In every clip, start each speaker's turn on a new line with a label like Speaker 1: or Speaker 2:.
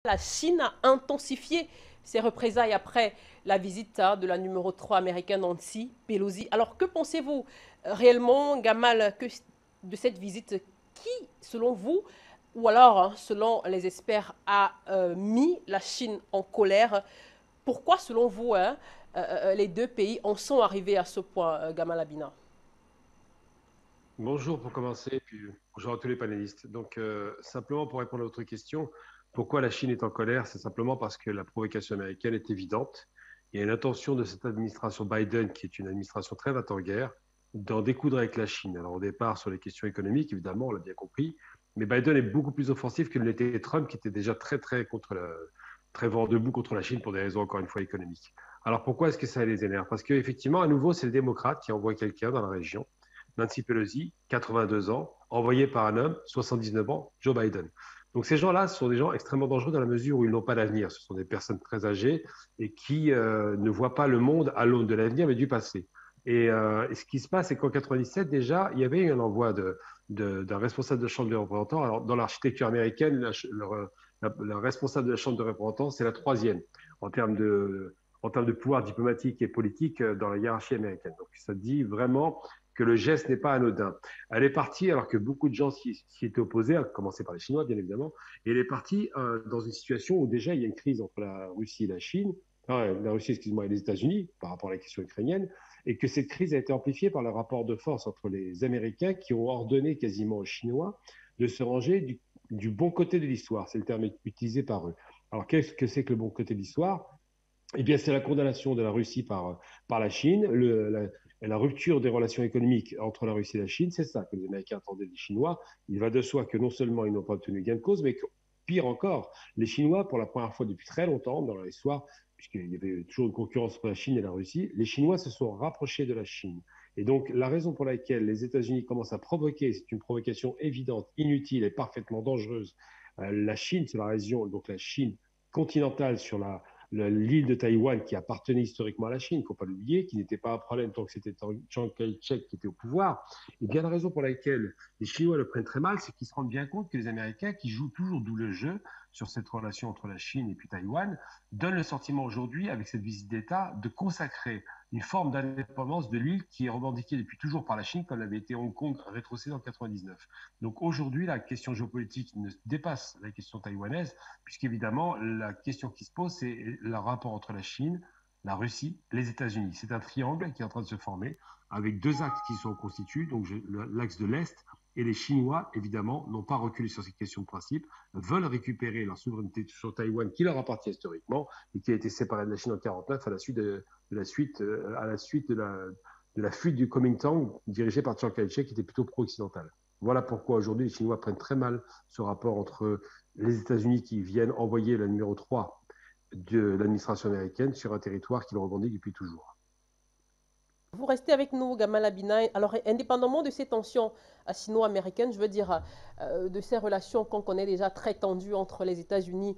Speaker 1: La Chine a intensifié ses représailles après la visite de la numéro 3 américaine Nancy Pelosi. Alors que pensez-vous réellement, Gamal, de cette visite qui, selon vous, ou alors selon les experts, a mis la Chine en colère? Pourquoi, selon vous, les deux pays en sont arrivés à ce point, Gamal Abina?
Speaker 2: Bonjour pour commencer, puis bonjour à tous les panélistes. Donc, simplement pour répondre à votre question, pourquoi la Chine est en colère? C'est simplement parce que la provocation américaine est évidente. Il y a une intention de cette administration Biden, qui est une administration très va-t-en-guerre, d'en découdre avec la Chine. Alors, au départ, sur les questions économiques, évidemment, on l'a bien compris, mais Biden est beaucoup plus offensif que ne l'était Trump, qui était déjà très vent debout contre la Chine pour des raisons, encore une fois, économiques. Alors, pourquoi est-ce que ça les énerve? Parce qu'effectivement, à nouveau, c'est le démocrate qui envoie quelqu'un dans la région. Nancy Pelosi, 82 ans, envoyé par un homme, 79 ans, Joe Biden. Donc ces gens-là sont des gens extrêmement dangereux dans la mesure où ils n'ont pas d'avenir. Ce sont des personnes très âgées et qui ne voient pas le monde à l'aune de l'avenir, mais du passé. Et ce qui se passe, c'est qu'en 97, déjà, il y avait eu un envoi d'un responsable de la Chambre des représentants. Alors, dans l'architecture américaine, la responsable de la Chambre des représentants, c'est la troisième en termes de pouvoir diplomatique et politique dans la hiérarchie américaine. Donc, ça dit vraiment que le geste n'est pas anodin. Elle est partie alors que beaucoup de gens s'y étaient opposés, à commencer par les Chinois, bien évidemment, et elle est partie dans une situation où déjà il y a une crise entre la Russie et la Chine, la Russie, excuse-moi, et les États-Unis par rapport à la question ukrainienne, et que cette crise a été amplifiée par le rapport de force entre les Américains qui ont ordonné quasiment aux Chinois de se ranger du bon côté de l'histoire. C'est le terme utilisé par eux. Alors, qu'est-ce que c'est que le bon côté de l'histoire? Eh bien, c'est la condamnation de la Russie par la Chine, la rupture des relations économiques entre la Russie et la Chine. C'est ça que les Américains attendaient des Chinois. Il va de soi que non seulement ils n'ont pas obtenu gain de cause, mais que, pire encore, les Chinois, pour la première fois depuis très longtemps dans leur histoire, puisqu'il y avait toujours une concurrence entre la Chine et la Russie, les Chinois se sont rapprochés de la Chine. Et donc, la raison pour laquelle les États-Unis commencent à provoquer, c'est une provocation évidente, inutile et parfaitement dangereuse, la Chine sur la région, donc la Chine continentale sur l'île de Taïwan qui appartenait historiquement à la Chine, il ne faut pas l'oublier, qui n'était pas un problème tant que c'était Chiang Kai-shek qui était au pouvoir. Et bien la raison pour laquelle les Chinois le prennent très mal, c'est qu'ils se rendent bien compte que les Américains, qui jouent toujours d'où le jeu sur cette relation entre la Chine et puis Taïwan, donnent le sentiment aujourd'hui, avec cette visite d'État, de consacrer une forme d'indépendance de l'île qui est revendiquée depuis toujours par la Chine, comme l'avait été Hong Kong rétrocédé en 99. Donc aujourd'hui, la question géopolitique ne dépasse la question taïwanaise, puisqu'évidemment, la question qui se pose, c'est le rapport entre la Chine, la Russie, les États-Unis. C'est un triangle qui est en train de se former, avec deux axes qui sont constitués, donc l'axe de l'Est, et les Chinois, évidemment, n'ont pas reculé sur ces questions de principe, veulent récupérer leur souveraineté sur Taïwan, qui leur appartient historiquement, et qui a été séparée de la Chine en 1949 à la suite de la fuite du Kuomintang, dirigée par Chiang Kai-shek, qui était plutôt pro-occidental. Voilà pourquoi aujourd'hui les Chinois prennent très mal ce rapport entre les États-Unis qui viennent envoyer la numéro 3 de l'administration américaine sur un territoire qu'ils revendiquent depuis toujours.
Speaker 1: Vous restez avec nous, Gamal Abina. Alors, indépendamment de ces tensions sino-américaines, je veux dire, de ces relations qu'on connaît déjà très tendues entre les États-Unis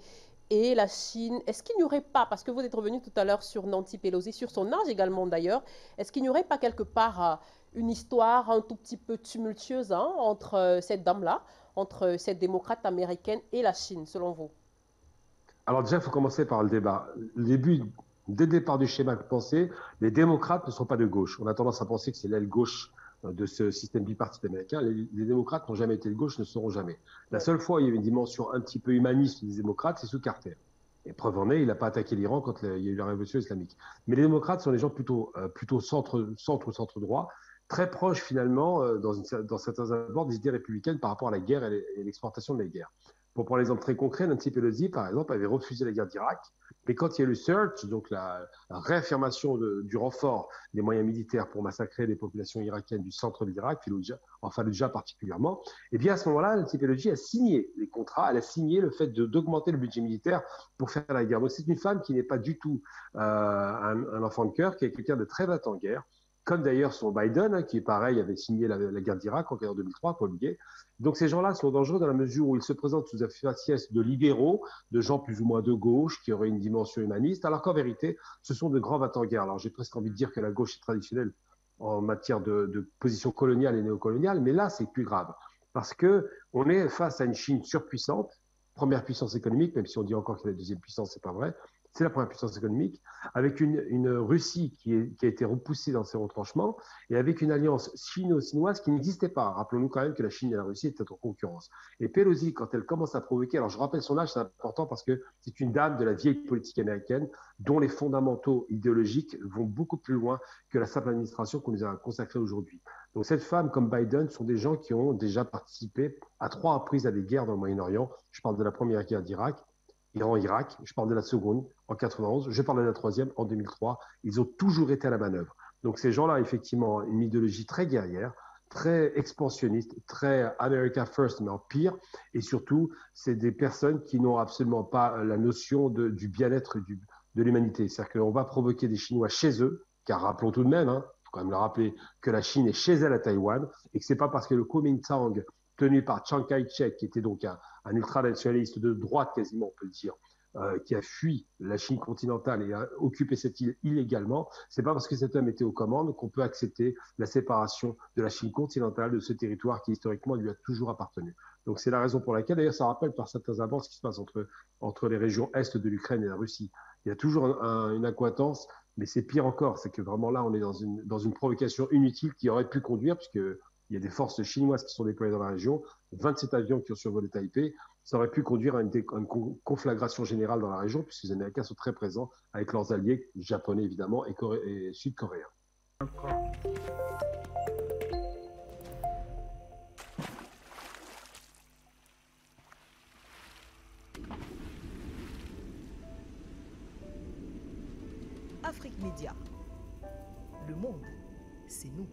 Speaker 1: et la Chine, est-ce qu'il n'y aurait pas, parce que vous êtes revenu tout à l'heure sur Nancy Pelosi, sur son âge également d'ailleurs, est-ce qu'il n'y aurait pas quelque part une histoire un tout petit peu tumultueuse entre cette dame-là, entre cette démocrate américaine et la Chine, selon vous?
Speaker 2: Alors déjà, il faut commencer par le débat. Dès le départ du schéma de pensée, les démocrates ne sont pas de gauche. On a tendance à penser que c'est l'aile gauche de ce système bipartite américain. Les démocrates n'ont jamais été de gauche, ne seront jamais. La
Speaker 1: Ouais.
Speaker 2: seule fois où il y a eu une dimension un petit peu humaniste des démocrates, c'est sous Carter. Et preuve en est, il n'a pas attaqué l'Iran quand il y a eu la révolution islamique. Mais les démocrates sont des gens plutôt centre ou centre droit, très proches finalement, dans certains abords, des idées républicaines par rapport à la guerre et l'exportation de la guerre. Pour prendre l'exemple très concret, Nancy Pelosi, par exemple, avait refusé la guerre d'Irak, mais quand il y a eu le surge, donc la réaffirmation du renfort des moyens militaires pour massacrer les populations irakiennes du centre de l'Irak, en Fallujah particulièrement, et bien à ce moment-là, Nancy Pelosi a signé les contrats, elle a signé le fait d'augmenter le budget militaire pour faire la guerre. Donc c'est une femme qui n'est pas du tout un enfant de cœur, qui est quelqu'un de très battant en guerre, comme d'ailleurs son Biden, hein, qui pareil avait signé la guerre d'Irak en 2003, pour oublier. Donc ces gens-là sont dangereux dans la mesure où ils se présentent sous un faciès de libéraux, de gens plus ou moins de gauche, qui auraient une dimension humaniste, alors qu'en vérité, ce sont de grands battants en guerre. Alors j'ai presque envie de dire que la gauche est traditionnelle en matière de position coloniale et néocoloniale, mais là c'est plus grave, parce qu'on est face à une Chine surpuissante, première puissance économique, même si on dit encore que la deuxième puissance, c'est pas vrai. C'est la première puissance économique, avec une Russie qui a été repoussée dans ses retranchements, et avec une alliance chino-sinoise qui n'existait pas. Rappelons-nous quand même que la Chine et la Russie étaient en concurrence. Et Pelosi, quand elle commence à provoquer, alors je rappelle son âge, c'est important parce que c'est une dame de la vieille politique américaine, dont les fondamentaux idéologiques vont beaucoup plus loin que la simple administration qu'on nous a consacrée aujourd'hui. Donc cette femme comme Biden sont des gens qui ont déjà participé à 3 reprises à des guerres dans le Moyen-Orient. Je parle de la première guerre d'Irak, Iran-Irak, je parle de la seconde en 91, je parle de la troisième en 2003. Ils ont toujours été à la manœuvre. Donc ces gens-là, effectivement, une idéologie très guerrière, très expansionniste, très America First, mais en pire. Et surtout, c'est des personnes qui n'ont absolument pas la notion du bien-être de l'humanité. C'est-à-dire qu'on va provoquer des Chinois chez eux, car rappelons tout de même, il faut quand même le rappeler, que la Chine est chez elle à Taïwan, et que ce n'est pas parce que le Kuomintang, tenu par Chiang Kai-shek, qui était donc un ultranationaliste de droite quasiment, on peut le dire, qui a fui la Chine continentale et a occupé cette île illégalement, c'est pas parce que cet homme était aux commandes qu'on peut accepter la séparation de la Chine continentale de ce territoire qui historiquement lui a toujours appartenu. Donc c'est la raison pour laquelle, d'ailleurs, ça rappelle par certains abords ce qui se passe entre les régions est de l'Ukraine et la Russie. Il y a toujours une accointance, mais c'est pire encore, c'est que vraiment là, on est dans une provocation inutile qui aurait pu conduire, puisque il y a des forces chinoises qui sont déployées dans la région, 27 avions qui ont survolé Taipei. Ça aurait pu conduire à une conflagration générale dans la région, puisque les Américains sont très présents avec leurs alliés, japonais évidemment, et sud-coréens.
Speaker 3: Afrique Média. Le monde, c'est nous.